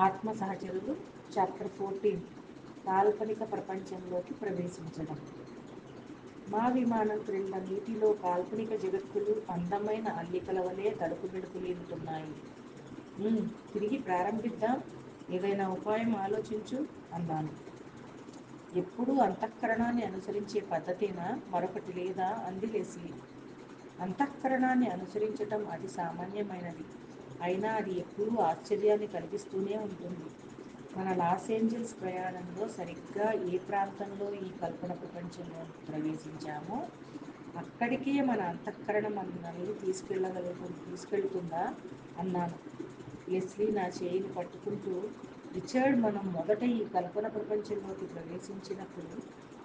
ఆత్మ సహచరులు చాప్టర్ 14 కాల్పనిక ప్రపంచంలోకి ప్రవేశించడం. మా విమానం క్రింద నీటిలో కాల్పనిక జగత్తులు అందమైన అల్లికల వలె తడుపు మెడుపులీనుతున్నాయి. తిరిగి ప్రారంభిద్దాం. ఏదైనా ఉపాయం ఆలోచించు అన్నాను. ఎప్పుడూ అంతఃకరణాన్ని అనుసరించే పద్ధతేనా మరొకటి లేదా అంది లెస్లీ. అంతఃకరణాన్ని అనుసరించటం అతి సామాన్యమైనది. అయినా అది ఎప్పుడూ ఆశ్చర్యాన్ని కలిగిస్తూనే ఉంటుంది. మన లాస్ ఏంజల్స్ ప్రయాణంలో సరిగ్గా ఏ ప్రాంతంలో ఈ కల్పన ప్రపంచంలో ప్రవేశించామో అక్కడికే మన అంతఃకరణం మనల్ని తీసుకెళ్తుందా అన్నాను. లెస్లీ నా చేయిని పట్టుకుంటూ, రిచర్డ్, మనం మొదట ఈ కల్పన ప్రపంచంలోకి ప్రవేశించినప్పుడు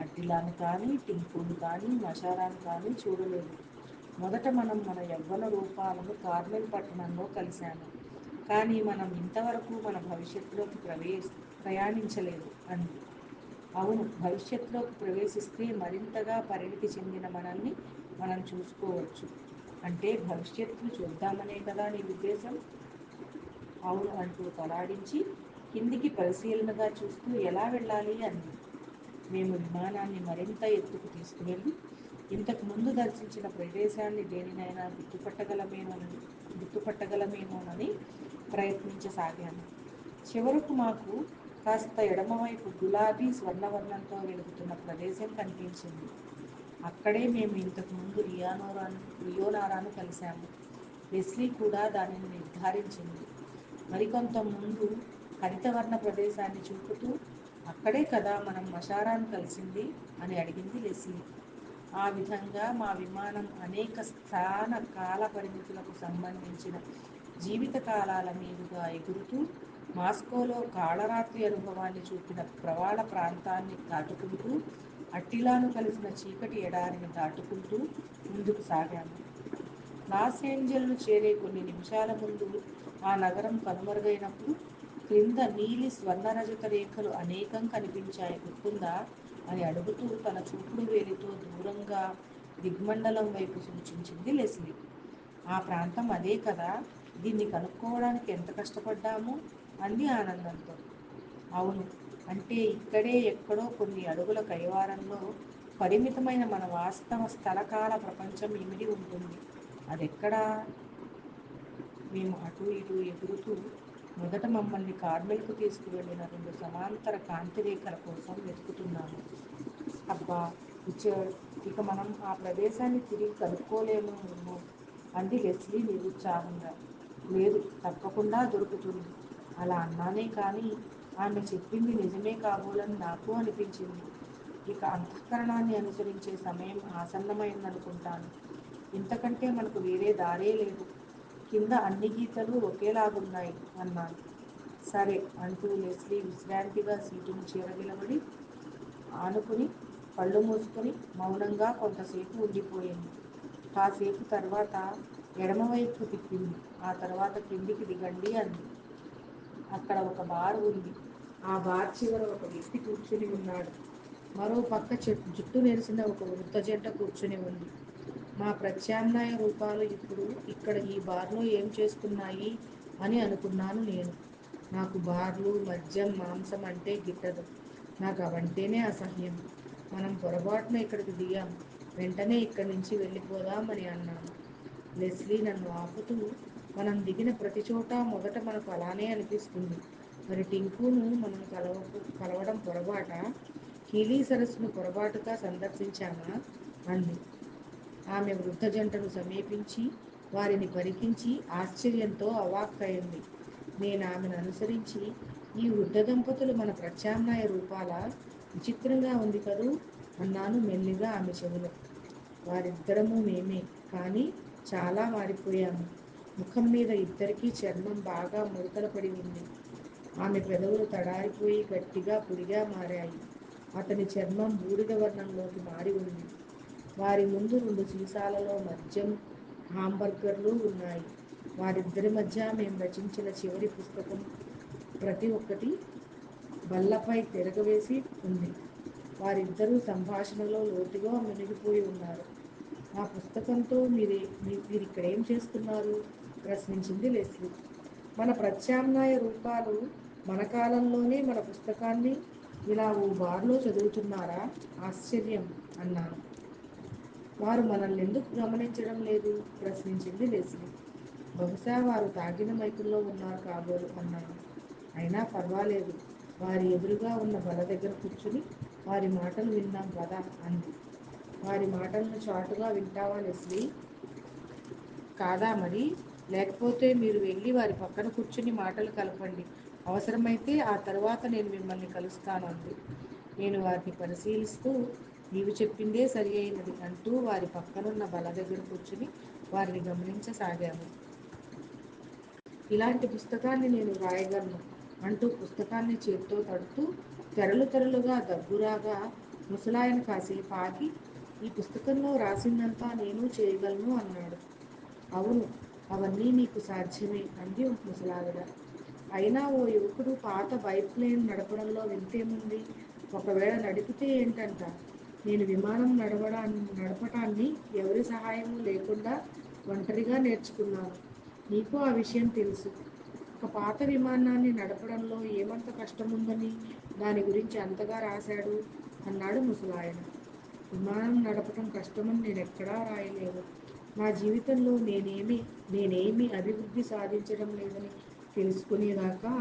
అట్టిలాను కానీ, టింకును కానీ, మషారాను కానీ చూడలేదు. మొదట మనం మన యవ్వన రూపాలను కార్మెల్ పట్టణంలో కలిశాము. కానీ మనం ఇంతవరకు మన భవిష్యత్తులోకి ప్రయాణించలేదు అంది. అవును, భవిష్యత్తులోకి ప్రవేశిస్తే మరింతగా పరిణితి చెందిన మనల్ని మనం చూసుకోవచ్చు. అంటే భవిష్యత్తును చూద్దామనే కదా నీ ఉద్దేశం? అవును అంటూ తలాడించి కిందికి పరిశీలనగా చూస్తూ ఎలా వెళ్ళాలి అంది. మేము విమానాన్ని మరింత ఎత్తుకు తీసుకువెళ్ళి ఇంతకు ముందు దర్శించిన ప్రదేశాన్ని దేనినైనా గుర్తుపట్టగలమేమోనని ప్రయత్నించసాగాము. చివరకు మాకు కాస్త ఎడమవైపు గులాబీ స్వర్ణవర్ణంతో వెలుగుతున్న ప్రదేశం కనిపించింది. అక్కడే మేము ఇంతకు ముందు లియోనారాను కలిశాము. లెస్లీ కూడా దానిని నిర్ధారించింది. మరికొంత ముందు హరితవర్ణ ప్రదేశాన్ని చూపుతూ, అక్కడే కదా మనం మషారాను కలిసింది అని అడిగింది లెస్లీ. ఆ విధంగా మా విమానం అనేక స్థాన కాల పరిమితులకు సంబంధించిన జీవిత కాలాల మీదుగా ఎగురుతూ మాస్కోలో కాళరాత్రి అనుభవాన్ని చూపిన ప్రవాళ ప్రాంతాన్ని దాటుకుంటూ అట్టిలాను కలిసిన చీకటి ఎడారిని దాటుకుంటూ ముందుకు సాగాము. లాస్ ఏంజల్ను చేరే కొన్ని నిమిషాల ముందు ఆ నగరం కనుమరుగైనప్పుడు క్రింద నీలి స్వర్ణరజత రేఖలు అనేకం కనిపించాయి, గుర్తుందా అని అడుగుతూ తన చూపుడు వేలితో దూరంగా దిగ్మండలం వైపు సూచించింది లెస్లీ. ఆ ప్రాంతం అదే కదా, దీన్ని కనుక్కోవడానికి ఎంత కష్టపడ్డాము అంది ఆనందంతో. అవును, అంటే ఇక్కడే ఎక్కడో కొన్ని అడుగుల కైవారంలో పరిమితమైన మన వాస్తవ స్థలకాల ప్రపంచం ఇమిడి ఉంటుంది. అదెక్కడా? మేము అటూ ఇటూ ఎగురుతూ మొదట మమ్మల్ని కార్మెల్కు తీసుకువెళ్ళిన 2 సమాంతర కాంతిరేఖల కోసం వెతుకుతున్నాము. అబ్బా రిచర్డ్, ఇక మనం ఆ ప్రదేశాన్ని తిరిగి కనుక్కోలేమేమో అంది లెస్లీ నిరుత్సాహంగా. లేదు, తప్పకుండా దొరుకుతుంది. అలా అన్నానే కానీ ఆమె చెప్పింది నిజమే కాబోలని నాకు అనిపించింది. ఇక అంతఃకరణాన్ని అనుసరించే సమయం ఆసన్నమైందనుకుంటాను. ఇంతకంటే మనకు వేరే దారే లేదు. కింద అన్ని గీతలు ఒకేలాగున్నాయి అన్నాను. సరే అంటూ లెస్లీ విశ్రాంతిగా సీటును చీరగిలబడి ఆనుకుని కళ్ళు మూసుకుని మౌనంగా కొంతసేపు ఉండిపోయింది. కాసేపు తర్వాత ఎడమవైపుకు తిప్పింది. ఆ తర్వాత కిందికి దిగండి అంది. అక్కడ ఒక బార్ ఉంది. ఆ బార్ చివర ఒక వ్యక్తి కూర్చుని ఉన్నాడు. మరో పక్క జుట్టు నెరిసిన ఒక వృద్ధ జంట కూర్చుని ఉంది. మా ప్రత్యామ్నాయ రూపాలు ఇప్పుడు ఇక్కడ ఈ బార్లో ఏం చేస్తున్నాయి అని అనుకున్నాను నేను. నాకు బార్లు, మద్యం, మాంసం అంటే గిట్టదు. నాకు అవంటేనే అసహ్యం. మనం పొరపాటున ఇక్కడికి దిగాం, వెంటనే ఇక్కడి నుంచి వెళ్ళిపోదామని అన్నాను. లెస్లీ నన్ను ఆపుతూ, మనం దిగిన ప్రతి చోట మొదట మనకు అలానే అనిపిస్తుంది. మరి టింకును మనం కలవడం పొరపాట? కీలీ సరస్సును పొరపాటుగా సందర్శించామా అంది. ఆమె వృద్ధ జంటను సమీపించి వారిని పరికించి ఆశ్చర్యంతో అవాక్కయింది. నేను ఆమెను అనుసరించి, ఈ వృద్ధ దంపతులు మన ప్రత్యామ్నాయ రూపాల? విచిత్రంగా ఉంది కదూ అన్నాను మెల్లిగా ఆమె చెవిలో. వారిద్దరము మేమే, కానీ చాలా మారిపోయాము. ముఖం మీద ఇద్దరికీ చర్మం బాగా ముడతలు పడి ఉంది. ఆమె పెదవులు తడారిపోయి గట్టిగా పొడిగా మారాయి. అతని చర్మం బూడిద వర్ణంలోకి మారి ఉంది. వారి ముందు 2 సీసాలలో మద్యం, హాంబర్గర్లు ఉన్నాయి. వారిద్దరి మధ్య మేము రచించిన చివరి పుస్తకం ప్రతి ఒక్కటి బల్లపై తిరగవేసి ఉంది. వారిద్దరూ సంభాషణలో లోతుగా మునిగిపోయి ఉన్నారు. ఆ పుస్తకంతో మీరిక్కడేం చేస్తున్నారు ప్రశ్నించింది లెస్లీ. మన ప్రత్యామ్నాయ రూపాలు మన కాలంలోనే మన పుస్తకాన్ని ఇలా ఓ బార్లో చదువుతున్నారా? ఆశ్చర్యం అన్నాను. వారు మనల్ని ఎందుకు గమనించడం లేదు? ప్రశ్నించింది లెస్లీ. బహుశా వారు తాగిన మైకుల్లో ఉన్నారు కాబోలు అన్నాను. అయినా పర్వాలేదు, వారి ఎదురుగా ఉన్న బల దగ్గర కూర్చుని వారి మాటలు విందాం కదా అంది. వారి మాటలను చాటుగా వింటావా లెస్లీ? కాదా మరి? లేకపోతే మీరు వెళ్ళి వారి పక్కన కూర్చుని మాటలు కలపండి. అవసరమైతే ఆ తరువాత నేను మిమ్మల్ని కలుస్తాను అంది. నేను వారిని పరిశీలిస్తూ నీవు చెప్పిందే సరి అయినది అంటూ వారి పక్కనున్న బల దగ్గర కూర్చుని వారిని గమనించసాగాను. ఇలాంటి పుస్తకాన్ని నేను వ్రాయగలను అంటూ పుస్తకాన్ని చేత్తో తడుతూ తెరలు తెరలుగా దగ్గురాగా ముసలాయన కాసేపు ఆగి ఈ పుస్తకంలో రాసిందంతా నేను చేయగలను అన్నాడు. అవును, అవన్నీ నీకు సాధ్యమే అంది ముసలావిడ. అయినా ఓ యువకుడు పాత బైప్లేన్ నడపడంలో వింతేముంది? ఒకవేళ నడిపితే ఏంటంట? నేను విమానం నడపటాన్ని ఎవరి సహాయము లేకుండా ఒంటరిగా నేర్చుకున్నాను. నీకు ఆ విషయం తెలుసు. ఒక పాత విమానాన్ని నడపడంలో ఏమంత కష్టముందని దాని గురించి అంతగా రాశాడు అన్నాడు ముసలాయన. విమానం నడపటం కష్టమని నేనెక్కడా రాయలేదు. నా జీవితంలో నేనేమి అభివృద్ధి సాధించడం లేదని తెలుసుకునేదాకా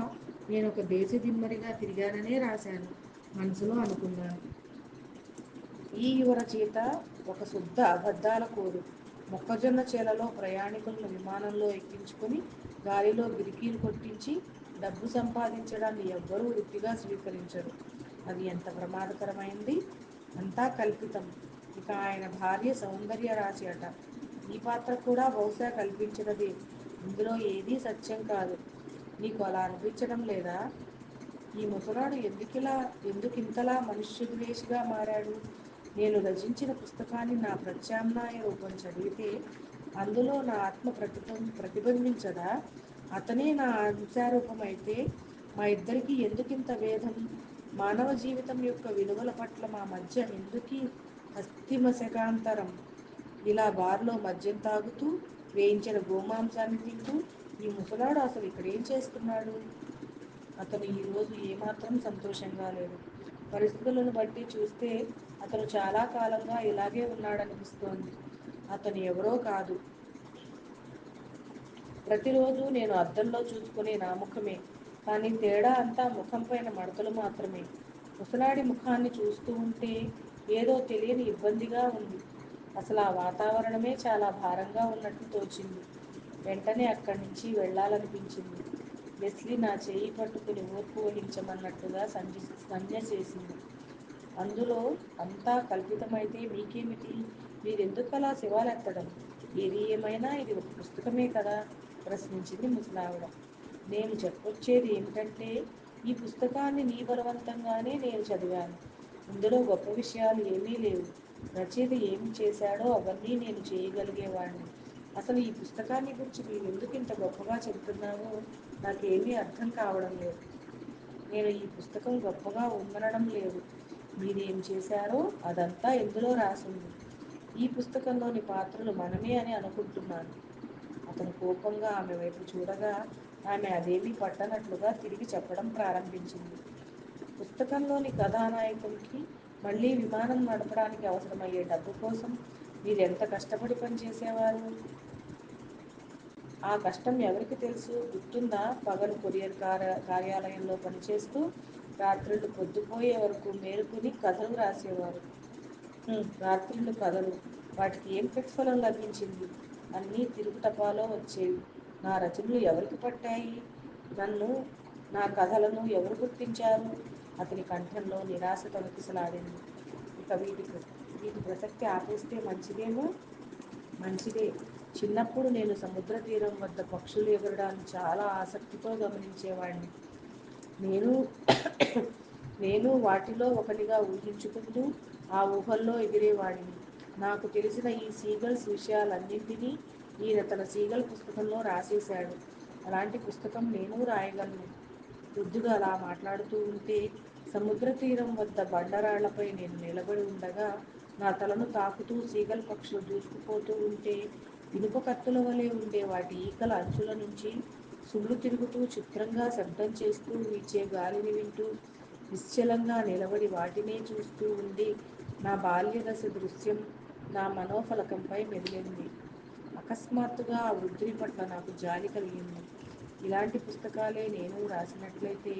నేనొక దేశదిమ్మరిగా తిరిగాననే రాశాను మనసులో అనుకున్నాను. ఈ యువర చేత ఒక శుద్ధ అబద్ధాల కోరు. మొక్కజొన్న చేలలో ప్రయాణికులను విమానంలో ఎక్కించుకొని గాలిలో గిరికీలు కొట్టించి డబ్బు సంపాదించడాన్ని ఎవ్వరూ వృత్తిగా స్వీకరించరు. అది ఎంత ప్రమాదకరమైంది? అంతా కల్పితం. ఇక ఆయన భార్య సౌందర్య రాశి అట. ఈ పాత్ర కూడా బహుశా కల్పించినదే. ఇందులో ఏదీ సత్యం కాదు. నీకు అలా అనిపించడం లేదా? ఈ ముసలాడు ఎందుకింతలా మనుష్యద్వేషిగా మారాడు? నేను రచించిన పుస్తకాన్ని నా ప్రత్యామ్నాయ రూపం చదివితే అందులో నా ఆత్మ ప్రతిబింబించదా? అతనే నా అంశారూపం అయితే మా ఇద్దరికీ ఎందుకింత భేదం? మానవ జీవితం యొక్క విలువల పట్ల మా మధ్య ఎందుకీ అస్థిమశకాంతరం? ఇలా బార్లో మద్యం తాగుతూ వేయించిన గోమాంసాన్ని తింటూ ఈ ముసలాడు అసలు ఇక్కడేం చేస్తున్నాడు? అతను ఈరోజు ఏమాత్రం సంతోషంగా లేడు. పరిస్థితులను బట్టి చూస్తే అతను చాలా కాలంగా ఇలాగే ఉన్నాడనిపిస్తోంది. అతను ఎవరో కాదు. ప్రతిరోజు నేను అద్దంలో చూసుకునే నా ముఖమే. కానీ తేడా అంతా ముఖం పైన మడతలు మాత్రమే. ముసలాడి ముఖాన్ని చూస్తూ ఉంటే ఏదో తెలియని ఇబ్బందిగా ఉంది. అసలు ఆ వాతావరణమే చాలా భారంగా ఉన్నట్టు తోచింది. వెంటనే అక్కడి నుంచి వెళ్ళాలనిపించింది. లెస్లీ నా చేయి పట్టుకుని ఓర్పు వహించమన్నట్టుగా సంజ్ఞ చేసింది. అందులో అంతా కల్పితమైతే మీకేమిటి? మీరెందుకలా శివాలెత్తడం? ఏది ఏమైనా ఇది ఒక పుస్తకమే కదా? ప్రశ్నించింది ముసలావిడ. నేను చెప్పొచ్చేది ఏమిటంటే ఈ పుస్తకాన్ని నీ బలవంతంగానే నేను చదివాను. ఇందులో గొప్ప విషయాలు ఏమీ లేవు. రచయిత ఏమి చేశాడో అవన్నీ నేను చేయగలిగేవాడిని. అసలు ఈ పుస్తకాన్ని గురించి నీవెందుకు ఇంత గొప్పగా చెబుతున్నావో నాకేమీ అర్థం కావడం లేదు. నేను ఈ పుస్తకం గొప్పగా ఉందనడం లేదు. మీరేం చేశారో అదంతా ఇందులో రాసింది. ఈ పుస్తకంలోని పాత్రలు మనమే అని అనుకుంటున్నాను. అతను కోపంగా ఆమె వైపు చూడగా ఆమె అదేమీ పట్టనట్లుగా తిరిగి చెప్పడం ప్రారంభించింది. పుస్తకంలోని కథానాయకునికి మళ్ళీ విమానం నడపడానికి అవసరమయ్యే డబ్బు కోసం మీరెంత కష్టపడి పనిచేసేవారు? ఆ కష్టం ఎవరికి తెలుసు? గుర్తుందా? పగలు కొరియర్ కార్యాలయంలో పనిచేస్తూ రాత్రుళ్ళు పొద్దుపోయే వరకు మేలుకుని కథలు రాసేవారు. రాత్రిళ్ళు కథలు. వాటికి ఏం ప్రతిఫలం లభించింది? అన్నీ తిరుగుటపాలో వచ్చేవి. నా రచనలు ఎవరికి పట్టాయి? నన్ను, నా కథలను ఎవరు గుర్తించారు? అతని కంఠంలో నిరాశ తొణికిసలాడింది. ఇక వీటి ప్రసక్తి ఆపేస్తే మంచిదేమో. మంచిదే. చిన్నప్పుడు నేను సముద్ర తీరం వద్ద పక్షులు ఎగరడాన్ని చాలా ఆసక్తితో గమనించేవాడిని. నేను నేను వాటిలో ఒకనిగా ఊహించుకుంటూ ఆ ఊహల్లో ఎగిరేవాడిని. నాకు తెలిసిన ఈ సీగల్స్ విషయాలన్నింటినీ ఈయన తన సీగల్ పుస్తకంలో రాసేశాడు. అలాంటి పుస్తకం నేను రాయగలను. బుద్ధుడు అలా మాట్లాడుతూ ఉంటే సముద్ర తీరం వద్ద బండరాళ్లపై నేను నిలబడి ఉండగా నా తలను తాకుతూ సీగల్ పక్షులు దూసుకుపోతూ ఉంటే ఇనుప కత్తుల వలె ఉండే వాటి ఈకల అంచుల నుంచి సుళ్ళు తిరుగుతూ చిత్రంగా శబ్దం చేస్తూ వీచే గాలిని వింటూ నిశ్చలంగా నిలబడి వాటినే చూస్తూ ఉండి నా బాల్యదశ దృశ్యం నా మనోఫలకంపై మెదిలింది. అకస్మాత్తుగా ఆ వృద్ధుని పట్ల నాకు జాలి కలిగింది. ఇలాంటి పుస్తకాలే నేను రాసినట్లయితే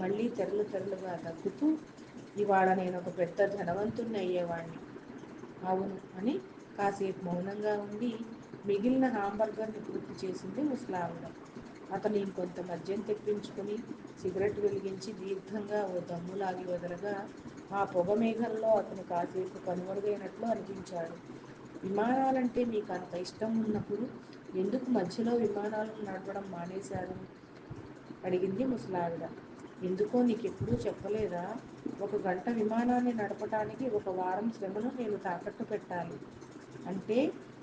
మళ్ళీ తెరలు తెరలుగా దగ్గుతూ ఇవాళ నేను ఒక పెద్ద ధనవంతుణ్ణి అయ్యేవాణ్ణి. అవును అని కాసేపు మౌనంగా ఉండి మిగిలిన హాంబర్గర్ని పూర్తి చేసింది ముసలావిడ. అతను ఇంకొంత మద్యం తెప్పించుకుని సిగరెట్ వెలిగించి దీర్ఘంగా ఓ దమ్ములాగి వదలగా ఆ పొగ మేఘంలో అతను కాసేపు కనుమరుగైనట్లు అనిపించాడు. విమానాలంటే మీకు అంత ఇష్టం ఉన్నప్పుడు ఎందుకు మధ్యలో విమానాలను నడపడం మానేశారు? అడిగింది ముసలావిడ. ఎందుకో నీకెప్పుడూ చెప్పలేదా? ఒక గంట విమానాన్ని నడపటానికి ఒక వారం శ్రమను నేను తాకట్టు పెట్టాలి. అంటే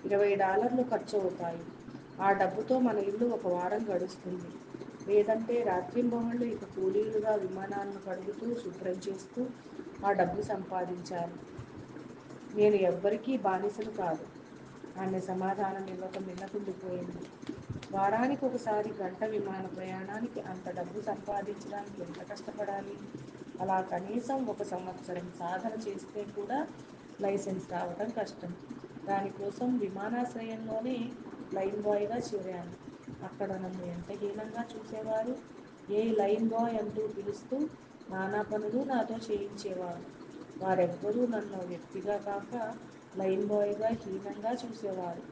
$20 ఖర్చు అవుతాయి. ఆ డబ్బుతో మన ఇల్లు ఒక వారం గడుస్తుంది. లేదంటే రాత్రింబవళ్ళు ఇక కూలీలుగా విమానాలను కడుగుతూ శుభ్రం చేస్తూ ఆ డబ్బు సంపాదించాలి. నేను ఎవ్వరికీ బానిసను కాదు. ఆమె సమాధానం ఇవ్వక మిన్నకుండిపోయింది. వారానికి ఒకసారి గంట విమాన ప్రయాణానికి అంత డబ్బు సంపాదించడానికి ఎంత కష్టపడాలి? అలా కనీసం ఒక సంవత్సరం సాధన చేస్తే కూడా లైసెన్స్ రావటం కష్టం. దానికోసం విమానాశ్రయంలోనే లైన్ బాయ్గా చేరాను. అక్కడ నన్ను ఎంత హీనంగా చూసేవారు. ఏ లైన్ బాయ్ అంటూ పిలుస్తూ నానా పనులు నాతో చేయించేవారు. వారెవ్వరూ నన్ను వ్యక్తిగా కాక లైన్ బాయ్గా హీనంగా చూసేవారు.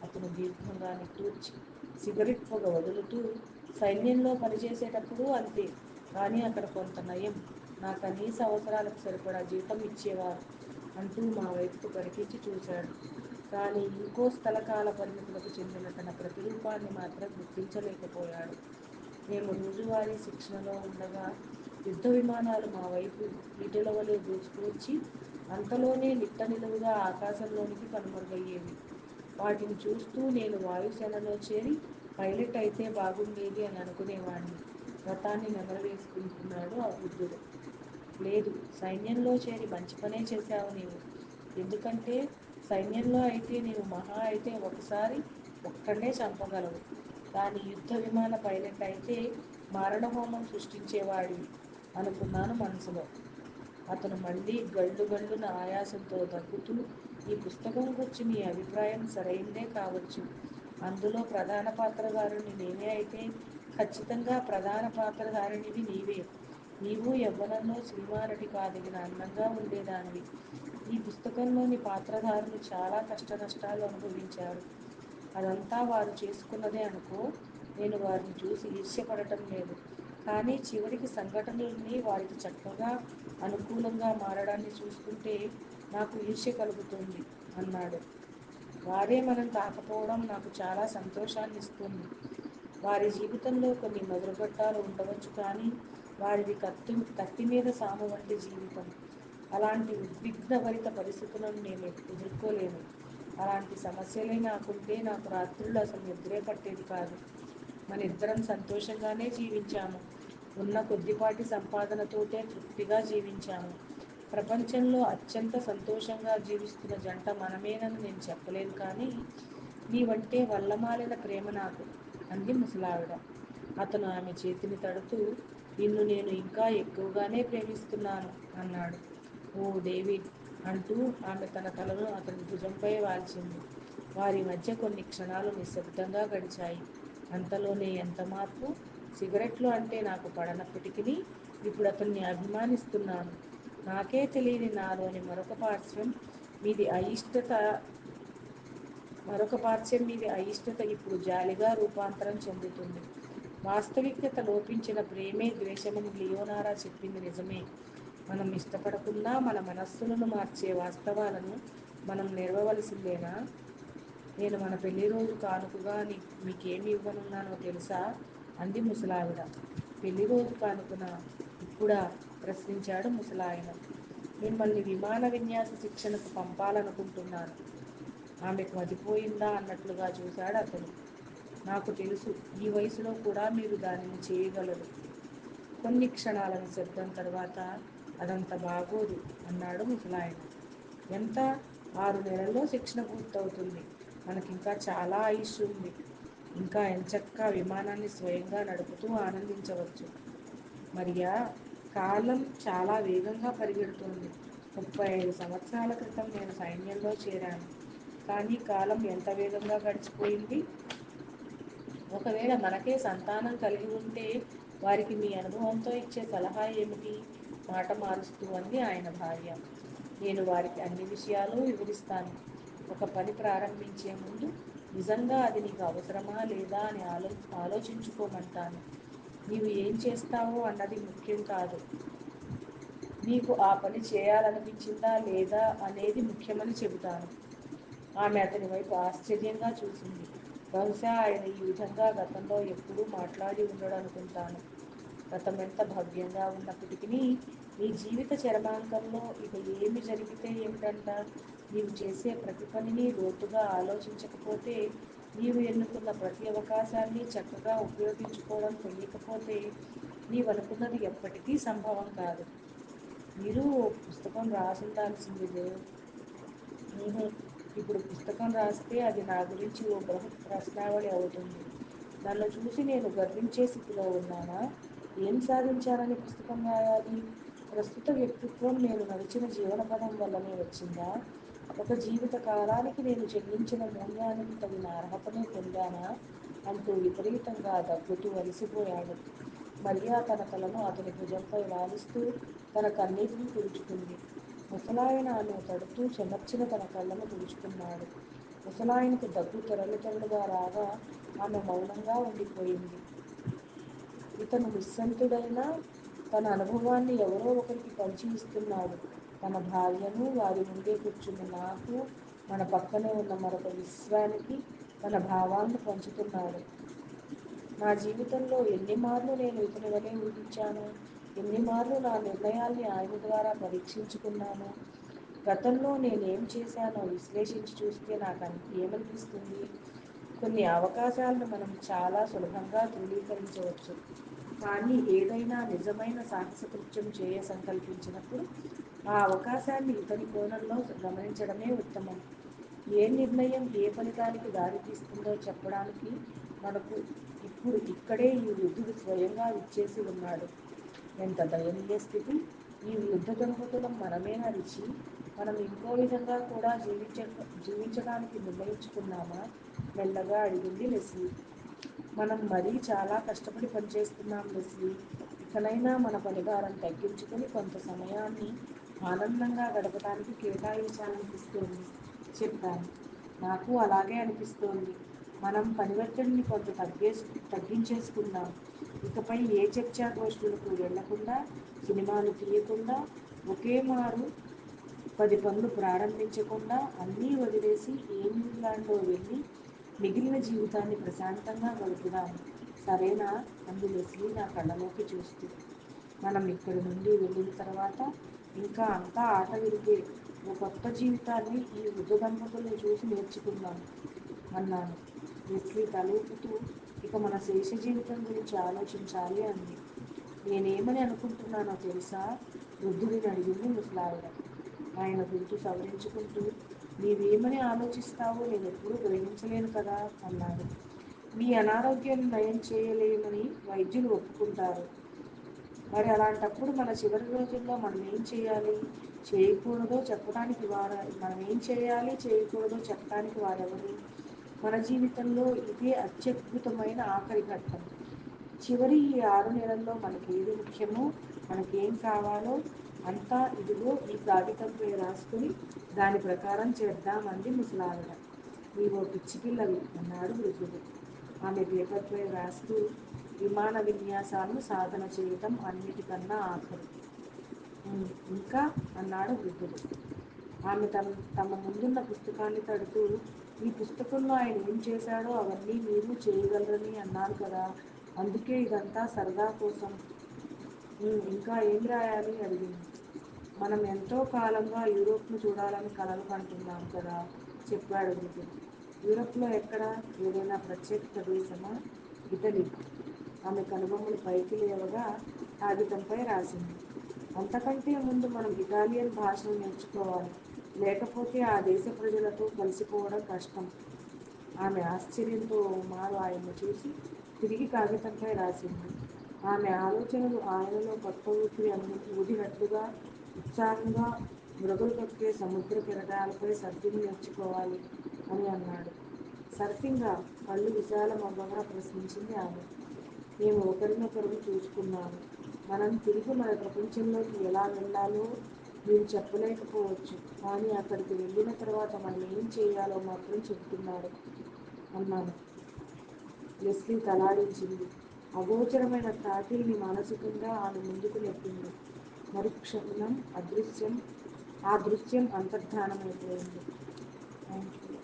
అతను దీర్ఘంగా నిట్టూర్చి సిగరెట్ పొగ వదులుతూ సైన్యంలో పనిచేసేటప్పుడు అంతే, కానీ అక్కడ కొంత నయం, నా కనీస అవసరాలకు సరిపడా జీతం ఇచ్చేవారు అంటూ మా వైపుకు పరికించి చూశాడు. కానీ ఇంకో స్థలకాల పరిమితులకు చెందిన తన ప్రతిరూపాన్ని మాత్రం గుర్తించలేకపోయాడు. మేము రోజువారీ శిక్షణలో ఉండగా యుద్ధ విమానాలు మా వైపు ఈటెల వలె దూసుకువచ్చి అంతలోనే నిట్ట నిలువుగా ఆకాశంలోనికి కనుమరుగయ్యేవి. వాటిని చూస్తూ నేను వాయుసేనలో చేరి పైలట్ అయితే బాగుండేది అని అనుకునేవాణ్ణి. వ్రతాన్ని నెమరవేసుకుంటున్నాడు ఆ వృద్ధుడు. లేదు, సైన్యంలో చేరి మంచి పనే చేశావు నీవు. ఎందుకంటే సైన్యంలో అయితే నీవు మహా అయితే ఒకసారి ఒక్కడే చంపగలవు. కానీ యుద్ధ విమాన పైలట్ అయితే మారణహోమం సృష్టించేవాడివి అనుకున్నాను మనసులో. అతను మళ్ళీ గళ్ళు గళ్ళున ఆయాసంతో దగ్గుతూ ఈ పుస్తకం గురించి నీ అభిప్రాయం సరైందే కావచ్చు. అందులో ప్రధాన పాత్రధారుని నేనే అయితే ఖచ్చితంగా ప్రధాన పాత్రధారిణివి నీవే. నీవు యవ్వనంలో సినిమా నటి కాదగిన అందంగా ఉండేదానివి. ఈ పుస్తకంలోని పాత్రధారులు చాలా కష్ట నష్టాలు అనుభవించారు. అదంతా వారు చేసుకున్నదే అనుకో. నేను వారిని చూసి ఈర్ష్యపడటం లేదు. కానీ చివరికి సంఘటనలన్నీ వారికి చక్కగా అనుకూలంగా మారడాన్ని చూస్తుంటే నాకు ఈర్ష్య కలుగుతుంది అన్నాడు. వారే మనం కాకపోవడం నాకు చాలా సంతోషాన్ని ఇస్తుంది. వారి జీవితంలో కొన్ని మధురఘట్టాలు ఉండవచ్చు, కానీ వారిది కత్తి మీద సాము వంటి జీవితం. అలాంటి ఉద్విగ్నభరిత పరిస్థితులను నేను ఎదుర్కోలేను. అలాంటి సమస్యలే నాకుంటే నాకు రాత్రులు అసలు నిద్రే పట్టేది కాదు. మన ఇద్దరం సంతోషంగానే జీవించాము. ఉన్న కొద్దిపాటి సంపాదనతోటే తృప్తిగా జీవించాము. ప్రపంచంలో అత్యంత సంతోషంగా జీవిస్తున్న జంట మనమేనని నేను చెప్పలేను, కానీ నీవంటే వల్లమాలిన ప్రేమ నాకు అంది ముసలావిడ. అతను ఆమె చేతిని తడుతూ నిన్ను నేను ఇంకా ఎక్కువగానే ప్రేమిస్తున్నాను అన్నాడు. ఓ డేవిడ్ అంటూ ఆమె తన తలను అతని భుజంపై వాల్చింది. వారి మధ్య కొన్ని క్షణాలు నిశ్శబ్దంగా గడిచాయి. అంతలోనే ఎంత మార్పు! సిగరెట్లు అంటే నాకు పడనప్పటికీ ఇప్పుడు అతన్ని అభిమానిస్తున్నాను. నాకే తెలియని నాలోని మరొక పార్శ్వం మీది అయిష్టత ఇప్పుడు జాలిగా రూపాంతరం చెందుతుంది. వాస్తవికత లోపించిన ప్రేమే ద్వేషమని లియోనారా చెప్పింది నిజమే. మనం ఇష్టపడకున్నా మన మనస్సులను మార్చే వాస్తవాలను మనం నెరవవలసిందేనా? నేను మన పెళ్లి రోజు కానుకగా మీకేమి ఇవ్వనున్నానో తెలుసా? అంది ముసలావిడ. పెళ్లి రోజు కానుకన ఇప్పుడా? ప్రశ్నించాడు ముసలాయన. మిమ్మల్ని విమాన విన్యాస శిక్షణకు పంపాలనుకుంటున్నాను. ఆమెకు మతిపోయిందా అన్నట్లుగా చూశాడు అతను. నాకు తెలుసు, ఈ వయసులో కూడా మీరు దానిని చేయగలరు. కొన్ని క్షణాల నిశ్శబ్దం తర్వాత అదంత బాగోదు అన్నాడు ముసలాయన. ఎంత? 6 నెలల్లో శిక్షణ పూర్తవుతుంది. మనకింకా చాలా ఆయుష్ ఉంది. ఇంకా ఎంచక్కా విమానాన్ని స్వయంగా నడుపుతూ ఆనందించవచ్చు. మరియా, కాలం చాలా వేగంగా పరిగెడుతోంది. 35 సంవత్సరాల క్రితం నేను సైన్యంలో చేరాను. కానీ కాలం ఎంత వేగంగా గడిచిపోయింది. ఒకవేళ మనకే సంతానం కలిగి ఉంటే వారికి మీ అనుభవంతో ఇచ్చే సలహా ఏమిటి? మాట మారుస్తూ అంది ఆయన భార్య. నేను వారికి అన్ని విషయాలు వివరిస్తాను. ఒక పని ప్రారంభించే ముందు నిజంగా అది నీకు అవసరమా లేదా అని ఆలోచించుకోమంటాను. నీవు ఏం చేస్తావో అన్నది ముఖ్యం కాదు, నీకు ఆ పని చేయాలనిపించిందా లేదా అనేది ముఖ్యమని చెబుతాను. ఆమె అతని వైపు ఆశ్చర్యంగా చూసింది. బహుశా ఆయన ఈ విధంగా గతంలో ఎప్పుడూ మాట్లాడి ఉండడనుకుంటాను. గతం ఎంత భవ్యంగా ఉన్నప్పటికీ నీ జీవిత చరమాంకంలో ఇక ఏమి జరిగితే ఏమిటంట? నీవు చేసే ప్రతి పనిని లోతుగా ఆలోచించకపోతే, నీవు ఎన్నుకున్న ప్రతి అవకాశాన్ని చక్కగా ఉపయోగించుకోవడం తెలియకపోతే, నీవనుకున్నది ఎప్పటికీ సంభవం కాదు. మీరు ఓ పుస్తకం రాసుండాల్సింది దేవ్. ఊహు. ఇప్పుడు పుస్తకం రాస్తే అది నా గురించి ఓ బృహత్ ప్రశ్నావళి అవుతుంది. నన్ను చూసి నేను గర్వించే స్థితిలో ఉన్నానా? ఏం సాధించాలని పుస్తకం రాయాలి? ప్రస్తుత వ్యక్తిత్వం నేను నడిచిన జీవనపథం వల్లనే వచ్చిందా? ఒక జీవిత కాలానికి నేను చెల్లించిన మూల్యానికి తగిన అర్హతను పొందానా? అంటూ విపరీతంగా దగ్గుతూ అలసిపోయాడు. మరియా తన తలను అతని భుజంపై వాలిస్తూ తన కన్నీటిని తుడుచుకుంది. ముసలాయన ఆమెను తడుతూ చెమర్చిన తన కళ్ళను తుడుచుకున్నాడు. ముసలాయనకు దగ్గు తెరలు తెరలుగా రాగా ఆమె మౌనంగా ఉండిపోయింది. ఇతను నిస్సంతుడైన తన అనుభవాన్ని ఎవరో ఒకరికి పంచి ఇస్తున్నాడు. తన భార్యను, వారి ముందే కూర్చున్న నాకు, మన పక్కనే ఉన్న మరొక విశ్వానికి తన భావాలను పంచుతున్నాడు. నా జీవితంలో ఎన్ని మార్లు నేను ఇతని వలె ఊహించాను, ఎన్ని మార్లు నా నిర్ణయాల్ని ఆయన ద్వారా పరీక్షించుకున్నాను. గతంలో నేనేం చేశానో విశ్లేషించి చూస్తే నాకు ఏమనిపిస్తుంది? కొన్ని అవకాశాలను మనం చాలా సులభంగా ధృవీకరించవచ్చు. కానీ ఏదైనా నిజమైన సాహస కృత్యం చేయ సంకల్పించినప్పుడు ఆ అవకాశాన్ని ఇతని కోణంలో గమనించడమే ఉత్తమం. ఏ నిర్ణయం ఏ ఫలితానికి దారితీస్తుందో చెప్పడానికి మనకు ఇప్పుడు ఇక్కడే ఈ వృద్ధుడు స్వయంగా విచ్చేసి ఉన్నాడు. ఎంత దయనీయ స్థితి! ఈ వృద్ధ దంపతులం మనమేనా రిషి? మనం ఇంకో విధంగా కూడా జీవించడానికి నిర్ణయించుకున్నామా? మెల్లగా అడిగింది లెస్లీ. మనం మరీ చాలా కష్టపడి పనిచేస్తున్నాం లెస్లీ. ఇకనైనా మన పనిభారం తగ్గించుకొని కొంత సమయాన్ని ఆనందంగా గడపడానికి కేటాయించాలనిపిస్తోంది చెప్పాను. నాకు అలాగే అనిపిస్తోంది. మనం పని ఒత్తిడిని కొంత తగ్గించేసుకుందాం. ఇకపై ఏ చర్చాగోష్ఠులకు వెళ్లకుండా, సినిమాలు తీయకుండా, ఒకే మారు 10 పనులు ప్రారంభించకుండా అన్నీ వదిలేసి ఏ న్యూజిలాండ్లో వెళ్ళి మిగిలిన జీవితాన్ని ప్రశాంతంగా గడుపుదాము. సరేనా? అంది లెస్లీ నా కళ్ళలోకి చూస్తూ. మనం ఇక్కడి నుండి వెళ్ళిన తర్వాత ఇంకా అంతా ఆట విరిగే ఓ కొత్త జీవితాన్ని ఈ వృద్ధ దంపతులను చూసి నేర్చుకుందాం అన్నాను. లెస్లీ తలూపుతూ ఇక మన శేష జీవితం గురించి ఆలోచించాలి అంది. నేనేమని అనుకుంటున్నానో తెలుసా? వృద్ధుడిని అడిగింది ముసలావిడ. ఆయన గొంతు సవరించుకుంటూ నీవేమని ఆలోచిస్తావో నేనెప్పుడూ గ్రహించలేను కదా అన్నాడు. మీ అనారోగ్యాన్ని నయం చేయలేమని వైద్యులు ఒప్పుకుంటారు. మరి అలాంటప్పుడు మన చివరి రోజుల్లో మనం ఏం చేయాలి? చేయకూడదో చెప్పడానికి మనం ఏం చేయాలి చేయకూడదో చెప్పడానికి వారెవరు? మన జీవితంలో ఇదే అత్యద్భుతమైన ఆఖరి ఘట్టం. చివరి ఈ 6 నెలల్లో మనకేది ముఖ్యమో, మనకేం కావాలో అంతా ఇదిగో ఈ కాగితంపై రాసుకుని దాని ప్రకారం చేద్దామంది ముసలావిడ. నీవో పిచ్చిపిల్లవి అన్నాడు వృద్ధుడు. ఆమె పేపర్పై రాస్తూ విమాన విన్యాసాలను సాధన చేయటం అన్నిటికన్నా ఆఖరు. ఇంకా అన్నాడు వృద్ధుడు. ఆమె తమ ముందున్న పుస్తకాన్ని తడుతూ ఈ పుస్తకంలో ఆయన ఏం చేశాడో అవన్నీ మీరు చేయగలరని అన్నారు కదా, అందుకే ఇదంతా సరదా కోసం. ఇంకా ఏం రాయాలి అడిగింది. మనం ఎంతో కాలంగా యూరోప్ను చూడాలని కలలు కంటున్నాం కదా చెప్పాడు వృద్ధుడు. యూరోప్లో ఎక్కడ? ఏదైనా ప్రత్యేక ప్రదేశమా? ఇటలీ. ఆమె కనుబొమ్మలు పైకి లేవగా కాగితంపై రాసింది. అంతకంటే ముందు మనం ఇటాలియన్ భాషను నేర్చుకోవాలి. లేకపోతే ఆ దేశ ప్రజలతో కలిసిపోవడం కష్టం. ఆమె ఆశ్చర్యంతో మారు ఆయన్ని చూసి తిరిగి కాగితంపై రాసింది. ఆమె ఆలోచనలు ఆయనలో కొత్త ఊపిరి ఊదినట్లుగా ఉత్సాహంగా మృగలు తొక్కే సముద్ర కెరటాలపై సర్ఫింగ్ నేర్చుకోవాలి అని అన్నాడు. సర్ఫింగా? కళ్ళు విశాలమవ్వగా ప్రశ్నించింది ఆమె. మేము ఒకరినొకరు చూసుకున్నాము. మనం తిరిగి మన ప్రపంచంలోకి ఎలా వెళ్ళాలో మీరు చెప్పలేకపోవచ్చు, కానీ అక్కడికి వెళ్ళిన తర్వాత మనం ఏం చేయాలో మాత్రం చెప్తున్నారు అన్నాను. లెస్లీ తలాడించింది. అగోచరమైన తాకిడిని మానసికంగా ఆమె ముందుకు నెట్టింది. మరుక్షణం ఆ దృశ్యం అంతర్ధానమైపోయింది. Thank you.